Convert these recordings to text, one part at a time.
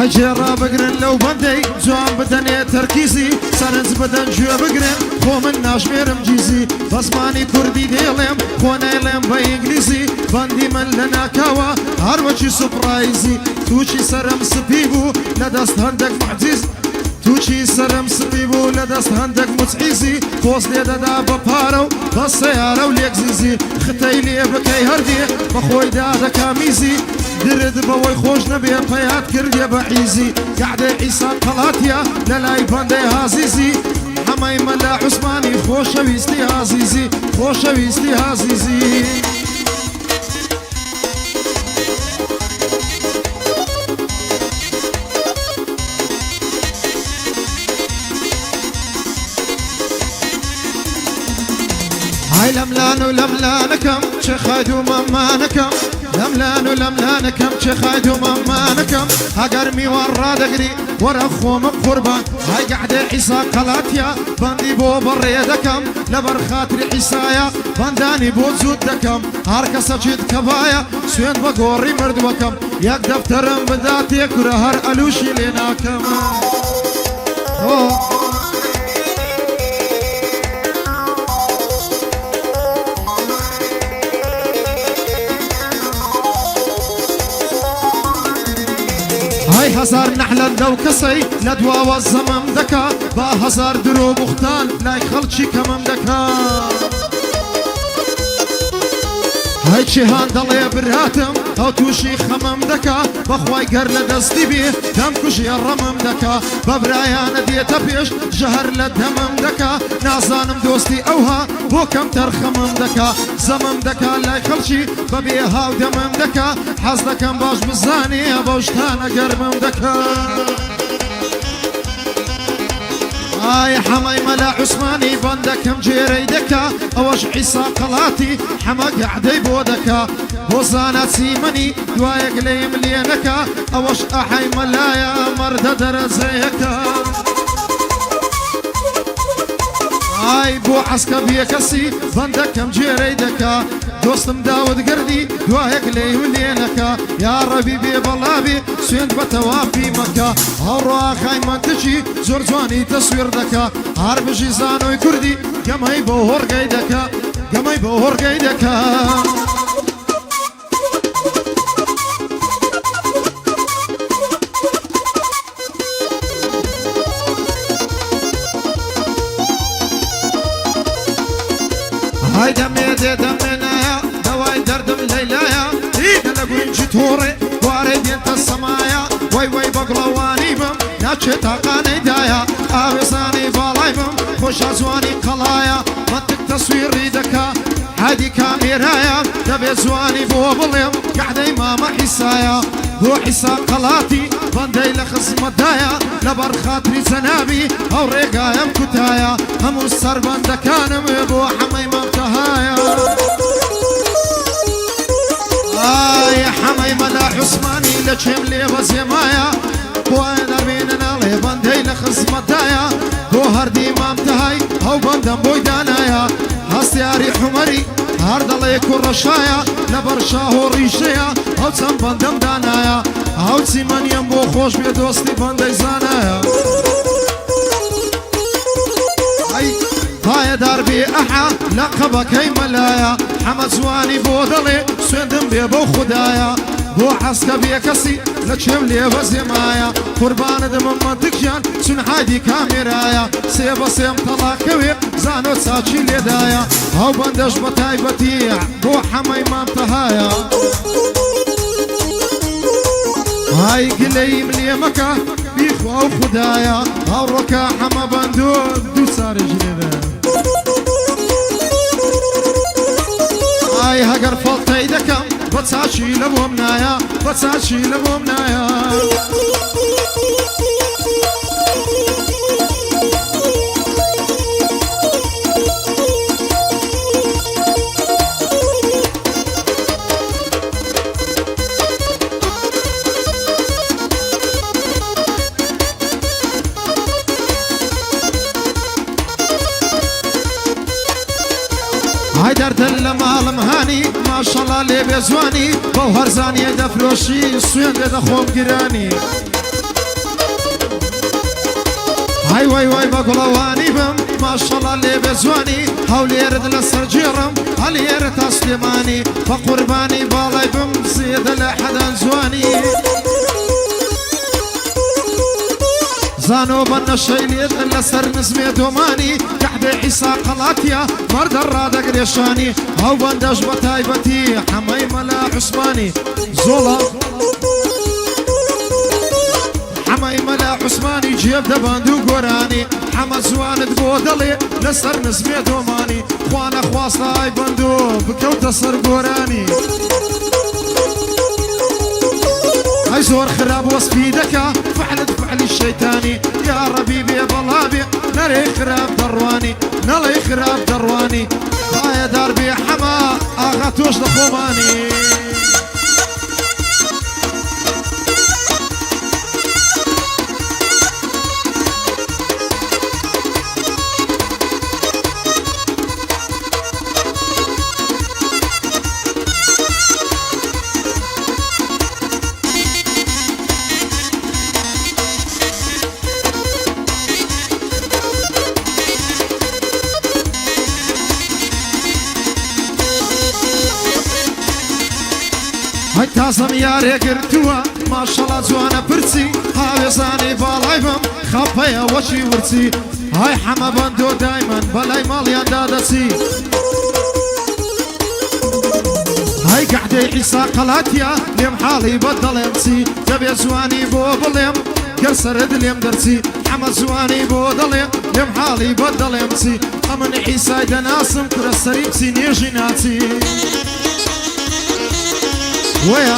هجرا بقرن لو بندي جوان بدني تركيزي سرنز بدن جو بقرن خو من ناشميرم جيزي بسماني كردي ديلم خونا لم بإنجليزي بندي من لنا كوا هروشي سبرايزي توشي سرم سبيبو لدست هندك معجز توشي سرم سبيبو لدست هندك متعيزي فوز لي دادا ببارو بالسيارة وليك زيزي ختيلي بكي هردي بخوي دادا كاميزي درد بوي خوش نبي بيات كردي بعيزي قاعدة عيسى قلاتيا للاي باندي هازيزي حماي ملا عثماني خوش ويستي هازيزي خوش ويستي هازيزي هاي لملانو لملانكم شخادو ممانكم لملانو لملانكم شخادو ممانكم هقرمي ورا دقري ورا خوم قربان هاي قعدة عيسى قلاتيا باندي بو بريدكم لبر خاطري عيسايا بانداني بو زودكم هاركا سجد كبايا سوين بقوري مردوكم يك دفترم بداتي كرهر ألوشي لناكم هاي هزار نحلة لو كسي لدوا والزمم دكا با هزار درو مختال لا يخلشي كمم دكا هاي شهان ضلي برهاتم او توشي خمم دكا بخواي قر لدستي بيه دم كشي الرمم دكا ببرايانا ديتا بيش جهر لدمم دكا نازانم دوستي اوها بو كم ترخمم دكا زمم دكا لا يخلشي ببيها ودمم دكا حز دكم باش بزاني ابوشتانا قرمم دكا هاي حماي ملا عثماني بندكم جيري دكا اوش عيسى قلاتي حما قعدي بودكا وزانات سيمني دوايق لي مليانكا اوش احي ملايا مرد درزيكا هاي بو عسكا بيكسي بندكم جيري دكا دوستم داود قردي دوايق لي مليانكا يا ربي بي بلابي سويند بتوافي مكة هورا خاي منتجي زورجواني تصوير دكا هربجي زانوي كردي قمي بوهر قيدكا قمي بوهر قيدكا هاي دمي دي دمنا دواي دردم ليلايا ايد لقرنجي توري واري دينت السمايا وي وي بقلواني بم ناتشي تاقاني دايا آوزاني بالاي بم خوش ازواني قلايا منطق تصويري دكا هادي كاميرايا دبي زواني بو بليم قعدي ماما حسايا بو حسا قلاتي بندي لخصم الدايا لبر خاطري زنابي او ريقايا مكتايا همو السر بندكانم بو حمي ممتهايا يا حماي ملا عثماني لشم لي وزمايا بوانا بيننا لي بندي لخصم الدايا بو هردي مامتهاي او بندم بويدانايا هستياري حمري هرد الله يكون رشايا لبر شاهو ريشيا او تسم بندم دانايا او تسيمن ينبو خوش بي دوستي بندي زانايا هاي دربي احا لقبك هي ملايا حمد زواني بودلي سندم بي بو خدايا بو عسكا بي كسي لتشم لي وزمايا قربان دم منطق جان سن حادي كاميرايا سيبا سيم طلاقوي زانو تساچي لدايا او بندش بتاي بتيع بو حمي مامتهايا هاي قلي ملي مكا بيخو او خدايا او ركا حما بندو دو سار جنبه هاي هقر فلطي دكم بتساشي لبومنايا بتساشي لبومنايا هاي درد المال مهاني ما شاء الله لي بزواني بوهر زاني دفروشي سوين دا خوم قراني هاي واي واي بقلواني بم ما شاء الله اللي بزواني هولي يرد لسر جيرم هل يرد تسليماني فقرباني بالاي بم زيد لحدا زواني زانو بنا شيليد لسر نسمي دوماني كحد عيسى قلاتيا مرد الرادة قريشاني هاو بندش بتايبتي حمي ملا عثماني زولا حمي ملا عثماني جيب دباندو قراني حمد زواند بودلي لسر نسمي دوماني خوانا خواصة اي بندو بكوت سر قراني هاي زور خراب وصفي دكا فعلت فعل الشيطاني يا ربيبي بلابي نري خراب درواني نلي خراب درواني هاي دربي حما اغاتوش دخوماني هاي تازم ياري قرتوا ما شاء الله زوانا برسي هاي زاني بالايفم خبايا وشي ورسي هاي حما بندو دايما بلاي ماليان دادسي هاي قعدي عيسى قلاتيا ليم حالي بدل امسي تبي زواني بوبليم قرصرد ليم درسي حما زواني بودليم ليم حالي بدل امسي امن عيسى دناسم كرسريم سينيجي ناتي ويا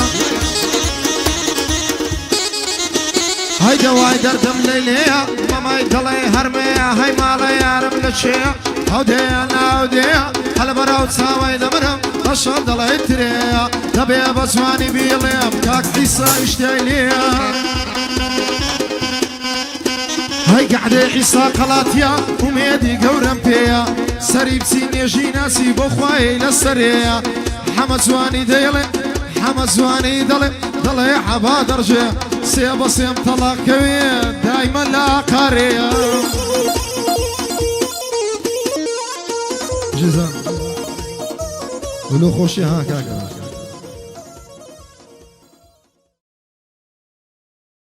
هاي دواي دردم ليليا ماما يدلي هرميا هاي مالا يارم لشيا هوديا ناوديا هل براو تساوي دمرم اشهر دلي تريا تبي بسواني بيليم كاك عيسى اشتايليا هاي قعدي عيسى قلاتيا وميدي قورم بيا سريب سيني جيناسي بخواي للسريا حمد زواني ديلي حمد زواني دلي حبا درجة سيب سيم طلاق كبير دايما لا قارية جزان ولو خوشي هاك